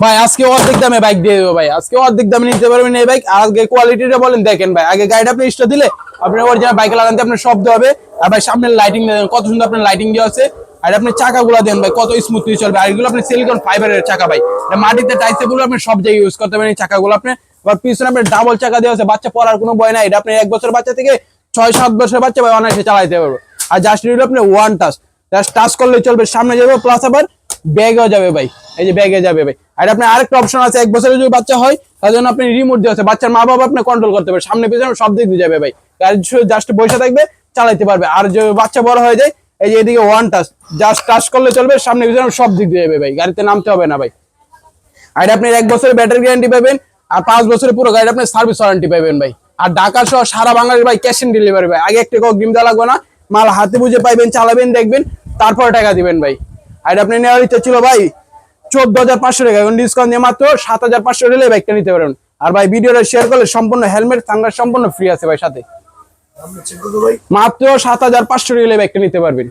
ভাই আজকে অর্ধেক দামে বাইক দিয়ে দেবো ভাই, আজকে অর্ধেক দামে নিতে পারবেন এই বাইক। আজকে কোয়ালিটিটা বলেন দেখেন ভাই, আগে গাড়িটা আপনি স্টার্ট দিলে আপনার অরিজিনাল বাইকে লাগাতে আপনার শব্দ হবে। আর ভাই সামনে লাইটিং দেন, কত সুন্দর আপনার লাইটিং দেওয়া আছে। আর আপনি চাকাগুলো দেন ভাই, কত স্মুথলি চলবে। আর এগুলো আপনি সিলিকন ফাইবারের চাকা ভাই, মাটিতে টাইসে গুলো আপনি সব জায়গায় ইউজ করতে পারেন এই চাকাগুলো। আপনি আবার পিছনে আপনার ডাবল চাকা দেওয়া আছে, বাচ্চা পড়ার কোনো ভয় নাই। এটা আপনি 1 বছর বাচ্চা থেকে 6-7 বছর বাচ্চা ভাই অনায়াসে চালাইতে পারবে। আর জাস্ট এটা আপনি ওয়ান টাচ, জাস্ট টাচ করলে চলবে, সামনে যাবে প্লাস আবার ব্যাগও যাবে ভাই, এই যে ব্যাগে যাবে ভাই। আর আপনার আরেকটা অপশন আছে, 1 বছরের যদি বাচ্চা হয় তার জন্য আপনি রিমোট দিয়ে আছে, বাচ্চার মা বাবা আপনি কন্ট্রোল করতে পারবে, সামনে পিছনে সব দিক দিয়ে যাবে ভাই। গাড়ি জাস্ট বসে থাকবে, চালাইতে পারবে। আর যে বাচ্চা বড় হয়ে যায়, এই যে এদিকে ওয়ান টাচ, জাস্ট টাচ করলে চলবে, সামনে পিছনে সব দিক দিয়ে যাবে ভাই, গাড়িতে নামতে হবে না ভাই। আর আপনি 1 বছরের ব্যাটারি গ্যারান্টি পাবেন, আর 5 বছরের পুরো গাড়ি আপনি সার্ভিস ওয়ারেন্টি পাবেন ভাই। আর ঢাকা সহ সারা বাংলাদেশ ভাই ক্যাশ অন ডেলিভারি ভাই, আগে একটা অগ্রিম দেওয়া লাগবে না, মাল হাতে বুঝে পাইবেন, চালাবেন, দেখবেন, তারপরে টাকা দিবেন ভাই। আর আপনি নেওয়ার ইচ্ছা ছিল ভাই 14,500 টাকা, এখন ডিসকাউন্ট দিয়ে মাত্র 7,500 হলে বাইকটা নিতে পারেন। আর ভাই ভিডিওটা শেয়ার করলে সম্পূর্ণ হেলমেট সানগ্লাস সম্পূর্ণ ফ্রি আছে ভাই সাথে, মাত্র 7,500 হলে বাইকটা নিতে পারবেন।